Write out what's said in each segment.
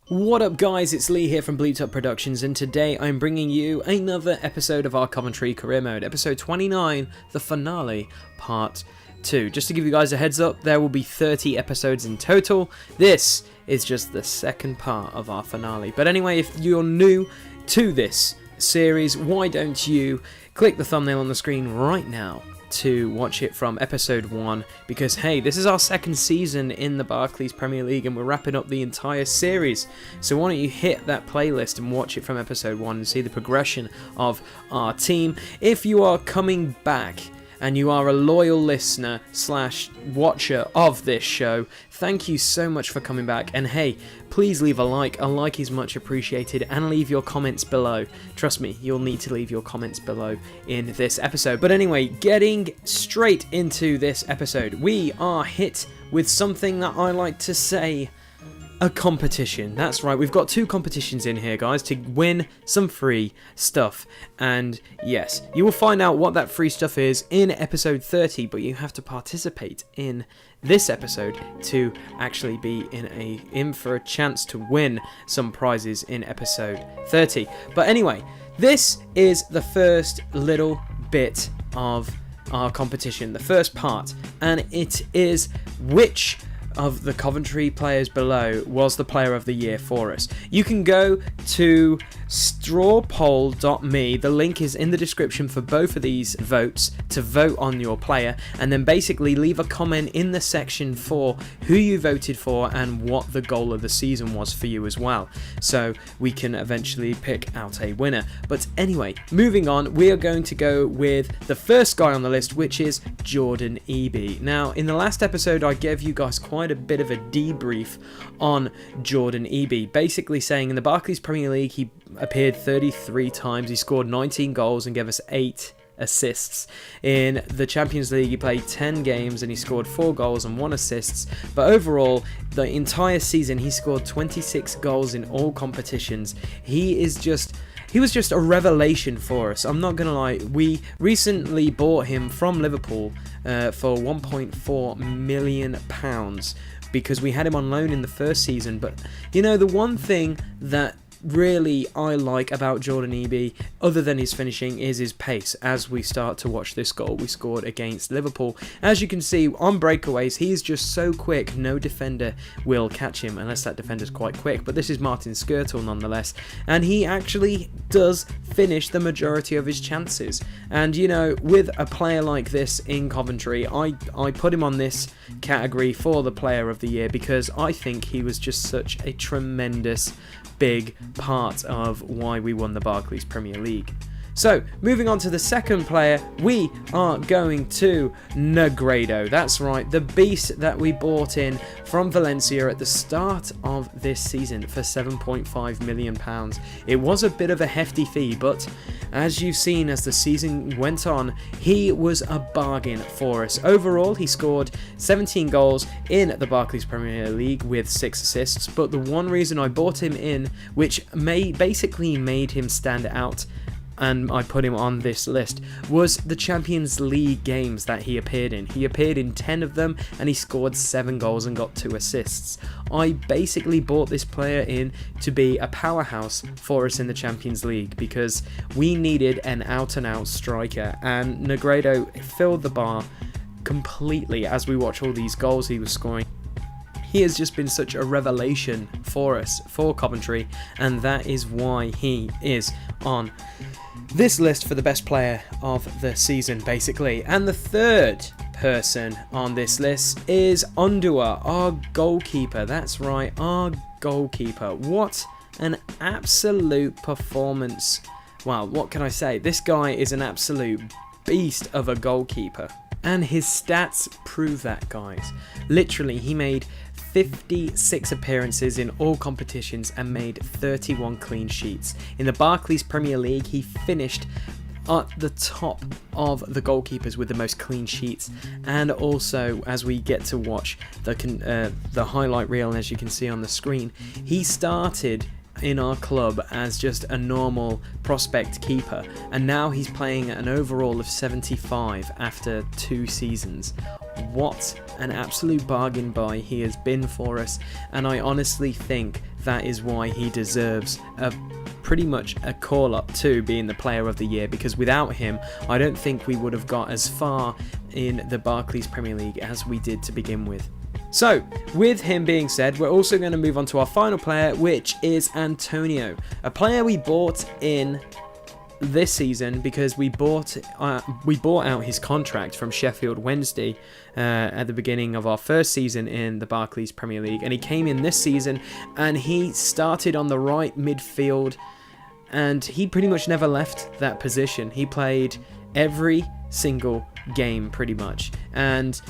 What up guys, it's Lee here from Bleeped Up Productions, and today I'm bringing you another episode of our Coventry Career Mode, episode 29, the finale, part 2. Just to give you guys a heads up, there will be 30 episodes in total. This is just the second part of our finale. But anyway, if you're new to this series, why don't you click the thumbnail on the screen right now to watch it from episode 1, because hey, this is our second season in the Barclays Premier League and we're wrapping up the entire series, so why don't you hit that playlist and watch it from episode 1 and see the progression of our team. If you are coming back and you are a loyal listener slash watcher of this show, thank you so much for coming back, and hey, please leave a like is much appreciated, and leave your comments below. Trust me, you'll need to leave your comments below in this episode. But anyway, getting straight into this episode, we are hit with something that I like to say, a competition. That's right, we've got 2 competitions in here, guys, to win some free stuff. And yes, you will find out what that free stuff is in episode 30, but you have to participate in this episode to actually be in for a chance to win some prizes in episode 30. But anyway, this is the first little bit of our competition, the first part, and it is which of the Coventry players below was the player of the year for us. You can go to strawpoll.me, the link is in the description for both of these votes, to vote on your player, and then basically leave a comment in the section for who you voted for and what the goal of the season was for you as well, so we can eventually pick out a winner. But anyway, moving on, we are going to go with the first guy on the list, which is Jordan Eby. Now, in the last episode I gave you guys quite a bit of a debrief on Jordan Eby, basically saying in the Barclays Premier League he appeared 33 times, he scored 19 goals and gave us 8 assists. In the Champions League he played 10 games and he scored 4 goals and 1 assist, but overall the entire season he scored 26 goals in all competitions. He was just a revelation for us, I'm not gonna lie. We recently bought him from Liverpool for £1.4 million because we had him on loan in the first season. But you know, the one thing that really I like about Jordan Eby, other than his finishing, is his pace. As we start to watch this goal we scored against Liverpool, as you can see on breakaways, he's just so quick, no defender will catch him unless that defender's quite quick. But this is Martin Skirtle nonetheless, and he actually does finish the majority of his chances. And you know, with a player like this in Coventry, I put him on this category for the player of the year because I think he was just such a tremendous big part of why we won the Barclays Premier League. So, moving on to the second player, we are going to Negredo. That's right, the beast that we bought in from Valencia at the start of this season for £7.5 million. It was a bit of a hefty fee, but as you've seen as the season went on, he was a bargain for us. Overall, he scored 17 goals in the Barclays Premier League with 6 assists, but the one reason I bought him in, which basically made him stand out and I put him on this list, was the Champions League games that he appeared in. He appeared in 10 of them and he scored 7 goals and got 2 assists. I basically bought this player in to be a powerhouse for us in the Champions League because we needed an out-and-out striker, and Negredo filled the bar completely. As we watch all these goals he was scoring, he has just been such a revelation for us, for Coventry, and that is why he is on this list for the best player of the season, basically. And the third person on this list is Undua, our goalkeeper. That's right, our goalkeeper. What an absolute performance. Well, what can I say? This guy is an absolute beast of a goalkeeper, and his stats prove that, guys. Literally, he made 56 appearances in all competitions and made 31 clean sheets. In the Barclays Premier League, he finished at the top of the goalkeepers with the most clean sheets, and also, as we get to watch the highlight reel, as you can see on the screen, he started in our club as just a normal prospect keeper, and now he's playing an overall of 75 after 2 seasons. What an absolute bargain buy he has been for us, and I honestly think that is why he deserves pretty much a call up to being the player of the year, because without him I don't think we would have got as far in the Barclays Premier League as we did to begin with. So, with him being said, we're also going to move on to our final player, which is Antonio, a player we bought in this season because we bought out his contract from Sheffield Wednesday at the beginning of our first season in the Barclays Premier League, and he came in this season and he started on the right midfield, and he pretty much never left that position. He played every single game pretty much, and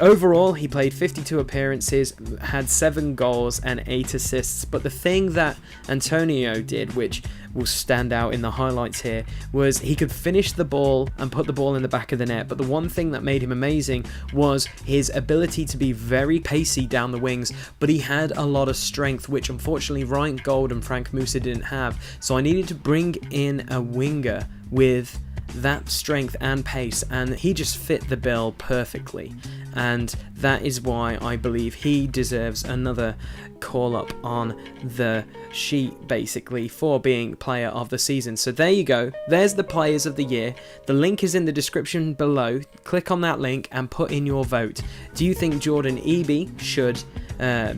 overall he played 52 appearances, had 7 goals and 8 assists. But the thing that Antonio did, which will stand out in the highlights here, was he could finish the ball and put the ball in the back of the net. But the one thing that made him amazing was his ability to be very pacey down the wings, but he had a lot of strength, which unfortunately Ryan Gold and Frank Musa didn't have. So I needed to bring in a winger with that strength and pace, and he just fit the bill perfectly, and that is why I believe he deserves another call up on the sheet basically for being player of the season. So there you go, there's the players of the year. The link is in the description below. Click on that link and put in your vote. Do you think Jordan Eby should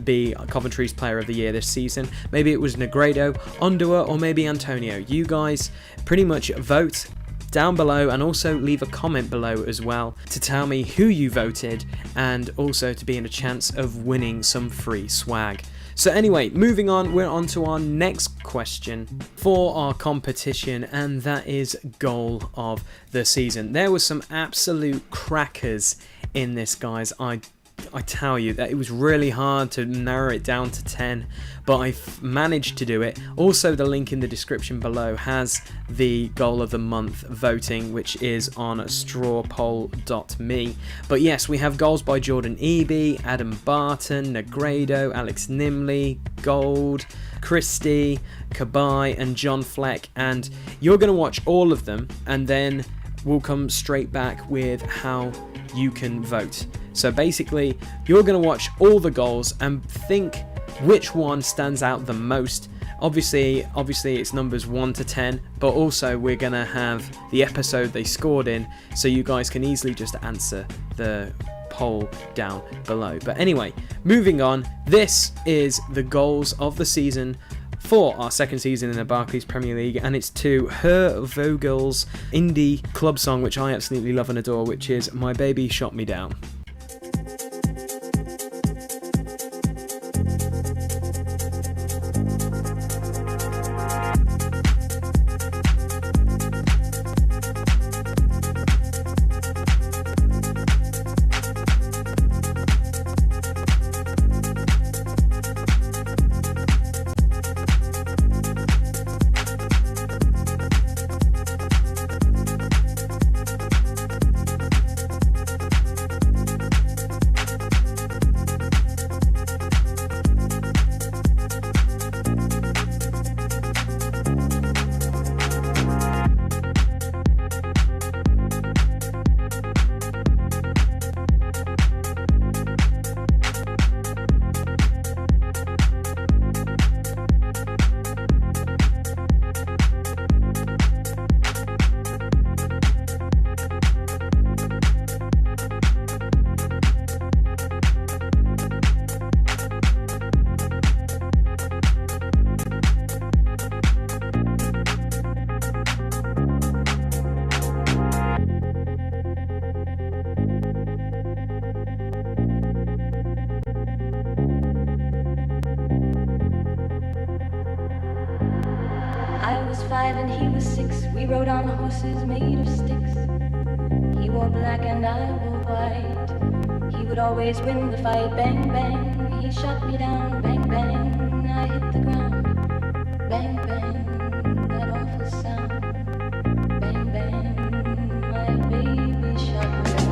be Coventry's player of the year this season? Maybe it was Negredo, Ondua, or maybe Antonio. You guys pretty much vote down below, and also leave a comment below as well to tell me who you voted, and also to be in a chance of winning some free swag. So anyway, moving on, we're on to our next question for our competition, and that is goal of the season. There was some absolute crackers in this, guys. I tell you that it was really hard to narrow it down to 10, but I've managed to do it. Also, the link in the description below has the goal of the month voting, which is on strawpoll.me. But yes, we have goals by Jordan Eby, Adam Barton, Negredo, Alex Nimley, Gold, Christie, Kabai, and John Fleck. And you're going to watch all of them, and then we'll come straight back with how you can vote. So basically, you're going to watch all the goals and think which one stands out the most. Obviously it's numbers 1 to 10, but also we're going to have the episode they scored in, so you guys can easily just answer the poll down below. But anyway, moving on, this is the goals of the season for our second season in the Barclays Premier League, and it's to Her Vogel's indie club song, which I absolutely love and adore, which is My Baby Shot Me Down. I was 5 and he was 6. We rode on horses made of sticks. He wore black and I wore white. He would always win the fight. Bang, bang. he shot me down. Bang, bang, I hit the ground. Bang, bang, that awful sound. Bang, bang, my baby shot me down.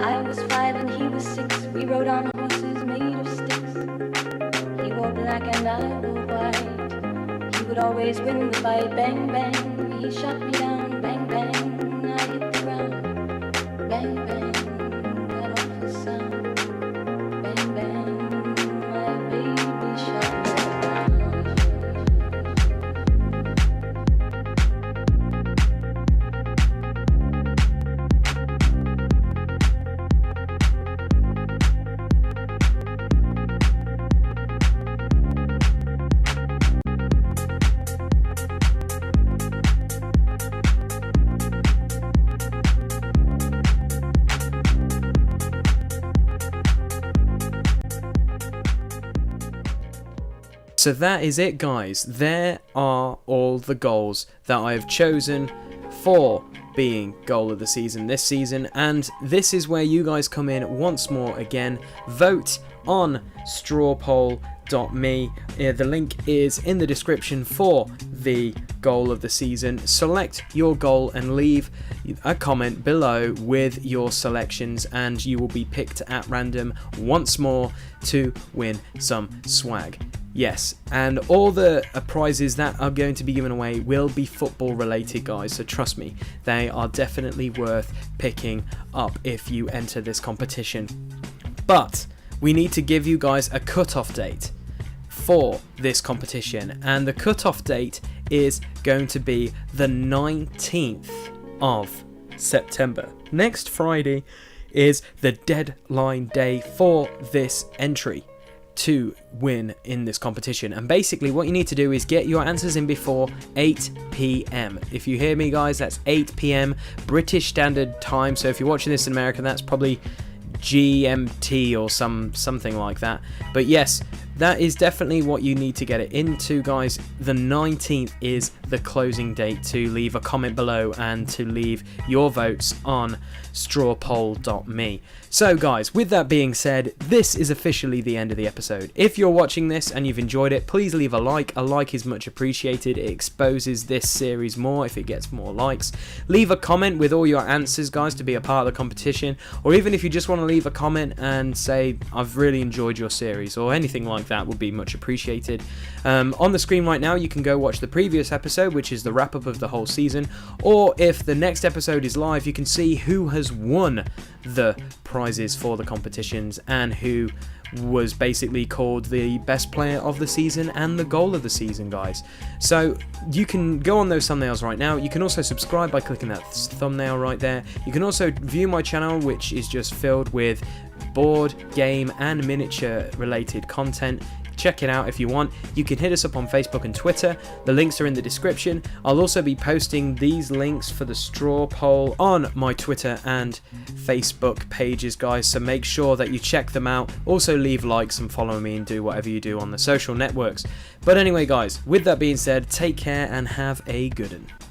I was 5 and he was 6. We rode on horses made of sticks. He wore black and I wore white. He would always win the fight. Bang, bang, he shot me down. Bang, bang, I hit the ground. Bang, bang, that awful sound. Bang, bang, my baby shot me down. So that is it, guys. There are all the goals that I have chosen for being goal of the season this season, and this is where you guys come in once more again. Vote on strawpoll.me. The link is in the description for the goal of the season. Select your goal and leave a comment below with your selections, and you will be picked at random once more to win some swag. Yes, and all the prizes that are going to be given away will be football related, guys, so trust me, they are definitely worth picking up if you enter this competition. But we need to give you guys a cut-off date for this competition, and the cut-off date is going to be the 19th of September. Next Friday is the deadline day for this entry to win in this competition, and basically what you need to do is get your answers in before 8 p.m. If you hear me, guys, that's 8 p.m. British Standard Time, so if you're watching this in America, that's probably GMT or something like that. But yes, that is definitely what you need to get it into, guys. The 19th is the closing date to leave a comment below and to leave your votes on strawpoll.me. So guys, with that being said, this is officially the end of the episode. If you're watching this and you've enjoyed it, please leave a like. A like is much appreciated. It exposes this series more if it gets more likes. Leave a comment with all your answers, guys, to be a part of the competition, or even if you just want to leave a comment and say I've really enjoyed your series or anything like that would be much appreciated. On the screen right now you can go watch the previous episode, which is the wrap up of the whole season, or if the next episode is live you can see who has won the prizes for the competitions and who was basically called the best player of the season and the goal of the season, guys. So you can go on those thumbnails right now. You can also subscribe by clicking that thumbnail right there. You can also view my channel, which is just filled with board, game and miniature related content. Check it out if you want. You can hit us up on Facebook and Twitter. The links are in the description. I'll also be posting these links for the straw poll on my Twitter and Facebook pages, guys, so make sure that you check them out. Also leave likes and follow me and do whatever you do on the social networks. But anyway, guys, with that being said, take care and have a good one.